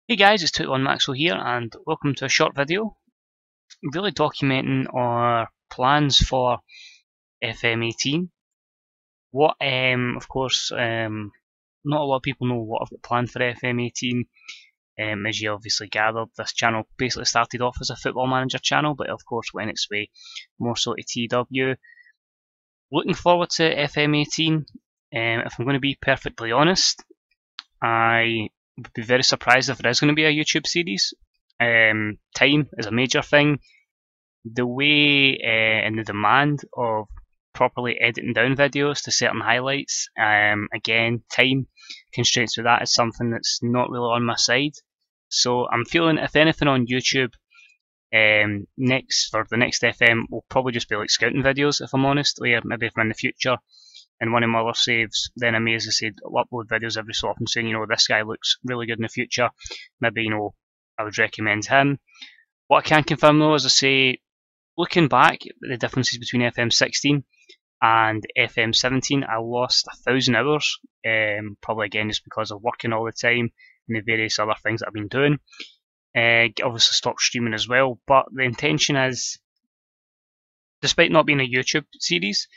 Hey guys, it's 21 Maxwell here and welcome to a short video really documenting our plans for FM18. What, of course, not a lot of people know what I've got planned for FM18. As you obviously gathered, this channel basically started off as a football manager channel, but of course went its way more so to TW. Looking forward to FM18. If I'm going to be perfectly honest, I would be very surprised if there is going to be a YouTube series. Time is a major thing. The way and the demand of properly editing down videos to certain highlights, again, time constraints with that is something that's not really on my side. So I'm feeling, if anything, on YouTube, next for the next FM will probably just be like scouting videos, if I'm honest. Or maybe if I'm in the future in one of my other saves, then I may, as I said, upload videos every so often saying, this guy looks really good in the future. Maybe, I would recommend him. What I can confirm though, as I say, looking back, the differences between FM16 and FM17, I lost 1,000 hours, probably again just because of working all the time and the various other things that I've been doing. Obviously stopped streaming as well, but the intention is, despite not being a YouTube series,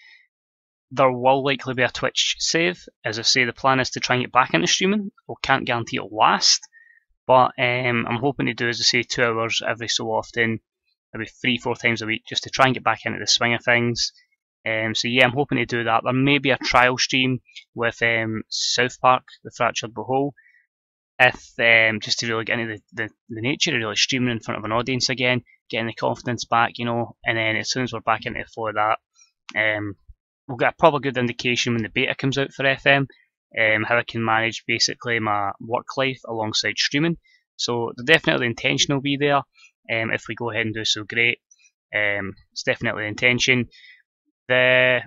there will likely be a Twitch save. As I say, the plan is to try and get back into streaming. We can't guarantee it'll last, but I'm hoping to do, as I say, 2 hours every so often, maybe 3-4 times a week, just to try and get back into the swing of things. So yeah, I'm hoping to do that. There may be a trial stream with South Park, The Fractured But Whole, if just to really get into the nature of really streaming in front of an audience again, getting the confidence back, and then as soon as we're back into the flow of that, we'll get a proper good indication when the beta comes out for FM, how I can manage basically my work life alongside streaming. So definitely the intention will be there. If we go ahead and do so, great. It's definitely the intention. The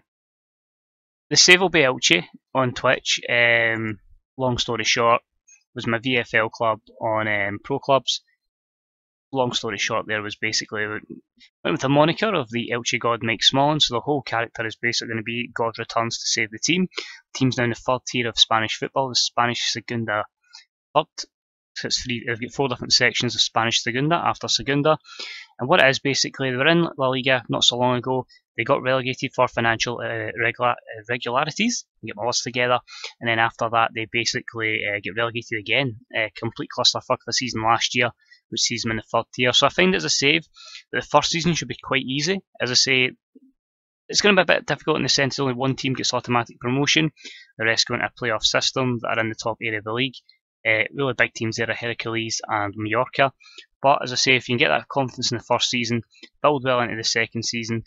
save will be Elche on Twitch. Long story short, was my VFL club on Pro Clubs. Long story short, there was basically went with the moniker of the Elche God Mike Smallin, so the whole character is basically going to be God returns to save the team. The team's now in the third tier of Spanish football, the Spanish Segunda third. So they've got 4 different sections of Spanish Segunda after Segunda. And what it is basically, they were in La Liga not so long ago. They got relegated for financial irregularities. Get my list together, and then after that, they basically get relegated again. Complete clusterfuck the season last year, which sees them in the third tier. So I find as a save that the first season should be quite easy. As I say, it's going to be a bit difficult in the sense that only one team gets automatic promotion. The rest go into a playoff system that are in the top area of the league. Really big teams there are Heracles and Mallorca. But as I say, if you can get that confidence in the first season, build well into the second season,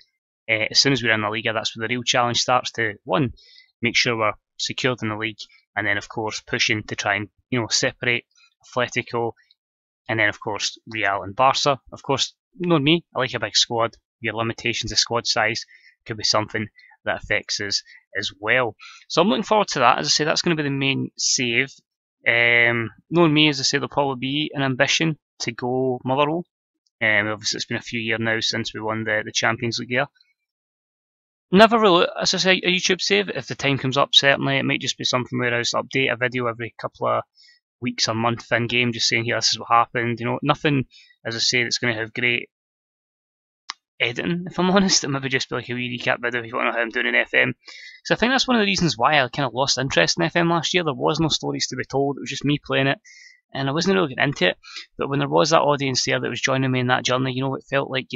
as soon as we're in the Liga, that's where the real challenge starts to, one, make sure we're secured in the league, and then of course pushing to try and separate Atletico, and then of course Real and Barca. Of course, knowing me, I like a big squad. Your limitations of squad size could be something that affects us as well. So I'm looking forward to that. As I say, that's going to be the main save. Knowing me, as I say, there'll probably be an ambition to go Motherwell. Obviously, it's been a few years now since we won the Champions League here. Never really, as I say, a YouTube save. If the time comes up, certainly. It might just be something where I just update a video every couple of weeks or month in game, just saying, here, this is what happened. Nothing, as I say, that's going to have great editing, if I'm honest. It maybe just be like a wee recap video if you want to know how I'm doing in FM. So I think that's one of the reasons why I kind of lost interest in FM last year. There was no stories to be told. It was just me playing it, and I wasn't really getting into it. But when there was that audience there that was joining me in that journey, it felt like,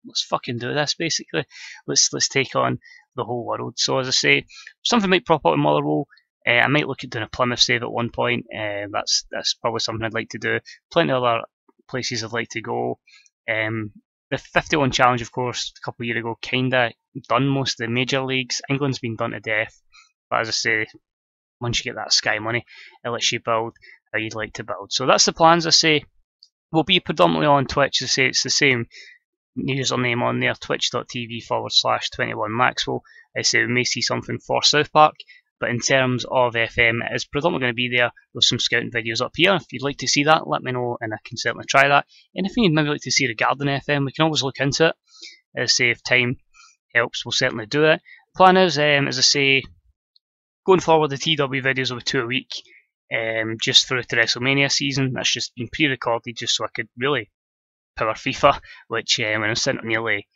let's fucking do this, basically. Let's take on the whole world. So as I say, something might prop up in Motherwell. I might look at doing a Plymouth save at one point. That's probably something I'd like to do. Plenty of other places I'd like to go. The 51 challenge, of course, a couple of years ago, kinda done most of the major leagues. England's been done to death. But as I say, once you get that Sky money, it lets you build how you'd like to build. So that's the plans. I say we'll be predominantly on Twitch. I say it's the same username on there, twitch.tv/21Maxwell. I say we may see something for South Park, but in terms of FM, it is predominantly going to be there with some scouting videos up here. If you'd like to see that, let me know and I can certainly try that. Anything you'd maybe like to see regarding FM, we can always look into it. As I say, if time helps, we'll certainly do it. Plan is, as I say, going forward, the TW videos will be 2 a week. just through to WrestleMania season. That's just been pre-recorded just so I could really power FIFA, which when I'm sitting at nearly,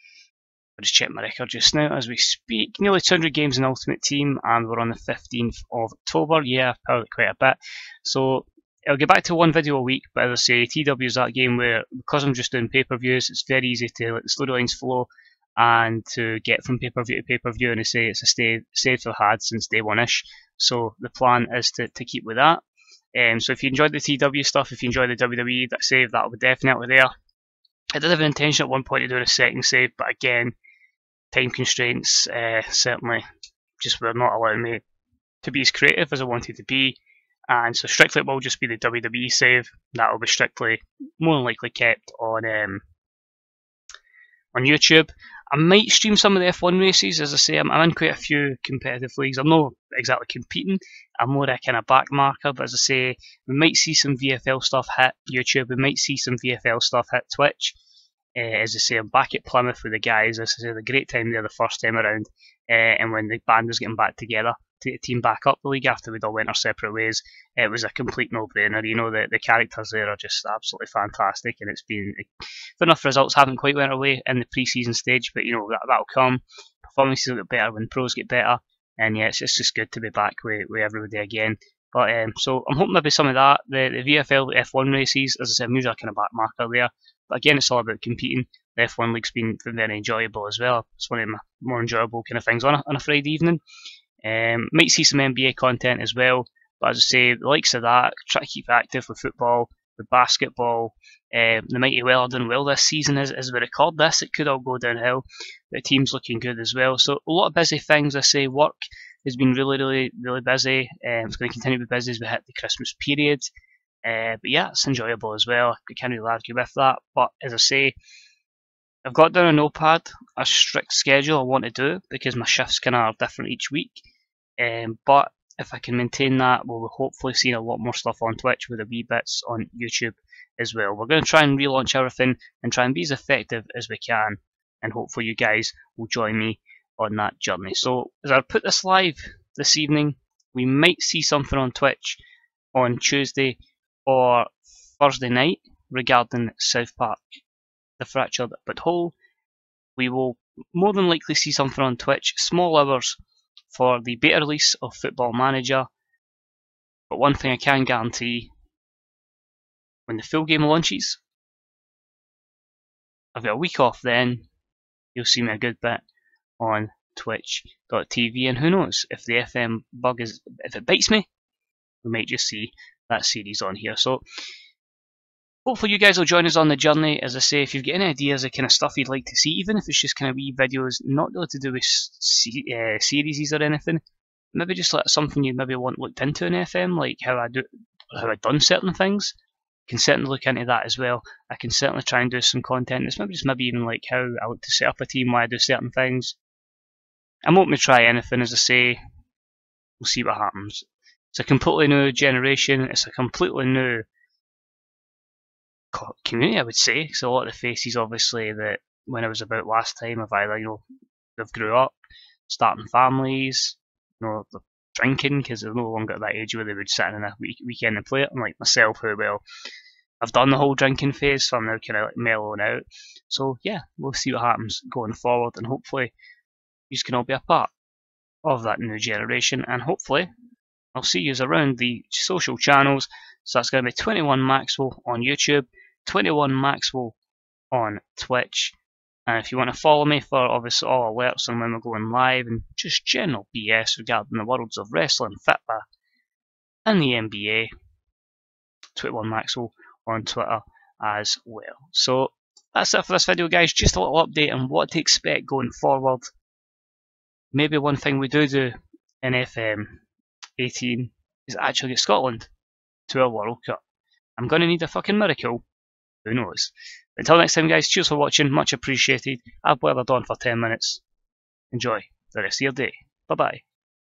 I'll just check my record just now as we speak, nearly 200 games in Ultimate Team, and we're on the 15th of October. Yeah, I've powered it quite a bit. So I'll get back to one video a week, but as I say, TW is that game where, because I'm just doing pay-per-views, it's very easy to let the storylines flow and to get from pay-per-view to pay-per-view, and I say it's a save I've had since day one-ish. So the plan is to keep with that. So if you enjoyed the TW stuff, if you enjoyed the WWE that save, that will be definitely there. I did have an intention at one point to do a second save, but again, time constraints certainly just were not allowing me to be as creative as I wanted to be. And so strictly it will just be the WWE save. That will be strictly, more than likely, kept on YouTube. I might stream some of the F1 races. As I say, I'm in quite a few competitive leagues. I'm not exactly competing. I'm more a kind of back marker. But as I say, we might see some VFL stuff hit YouTube. We might see some VFL stuff hit Twitch. As I say, I'm back at Plymouth with the guys. As I say, the great time there the first time around. And when the band was getting back together to team back up the league after we'd all went our separate ways, it was a complete no-brainer. You know, the characters there are just absolutely fantastic, and it's been fair enough. Results haven't quite went away in the pre-season stage, but you know that'll come. Performances will get better when pros get better, and yeah, it's just good to be back with everybody again. But so I'm hoping maybe some of that, the VFL, the F1 races. As I said, I'm usually a kind of back marker there, but again, it's all about competing. The F1 league's been very enjoyable as well. It's one of my more enjoyable kind of things on a Friday evening. Might see some NBA content as well, but as I say, the likes of that, try to keep active with football, with basketball. The mighty well are doing well this season as we record this. It could all go downhill. The team's looking good as well. So a lot of busy things. I say work has been really busy. It's going to continue to be busy as we hit the Christmas period. But yeah, it's enjoyable as well. I can't really argue with that. But as I say, I've got down a notepad a strict schedule I want to do because my shifts kind of are different each week. But if I can maintain that, we'll hopefully see a lot more stuff on Twitch with the wee bits on YouTube as well. We're going to try and relaunch everything and try and be as effective as we can, and hopefully you guys will join me on that journey. So as I put this live this evening, we might see something on Twitch on Tuesday or Thursday night regarding South Park, The Fractured But Whole. We will more than likely see something on Twitch, small hours, for the beta release of Football Manager. But one thing I can guarantee, when the full game launches, I've got a week off then, you'll see me a good bit on twitch.tv, and who knows, if the FM bug if it bites me, we might just see that series on here. So hopefully you guys will join us on the journey. As I say, if you've got any ideas of kind of stuff you'd like to see, even if it's just kind of wee videos, not really to do with series or anything, maybe just like something you maybe want looked into in FM, like how I've done certain things, I can certainly look into that as well. I can certainly try and do some content. It's maybe even like how I like to set up a team, why I do certain things. I'm open to try anything. As I say, we'll see what happens. It's a completely new generation. It's a completely new community, I would say. So a lot of the faces, obviously, that when I was about last time, have either they've grew up, starting families, they're drinking because they're no longer at that age where they would sit in a weekend and play it. Unlike myself, who I've done the whole drinking phase, so I'm now kind of like mellowing out. So yeah, we'll see what happens going forward, and hopefully you can all be a part of that new generation, and hopefully I'll see you around the social channels. So that's going to be 21 Maxwell on YouTube, 21 Maxwell on Twitch. And if you want to follow me for obviously all alerts on when we're going live and just general BS regarding the worlds of wrestling, fitba, and the NBA, 21 Maxwell on Twitter as well. So that's it for this video, guys. Just a little update on what to expect going forward. Maybe one thing we do in FM 18 is actually get Scotland to a World Cup. I'm going to need a fucking miracle. Who knows? Until next time, guys, cheers for watching. Much appreciated. I've weathered on for 10 minutes. Enjoy the rest of your day. Bye-bye.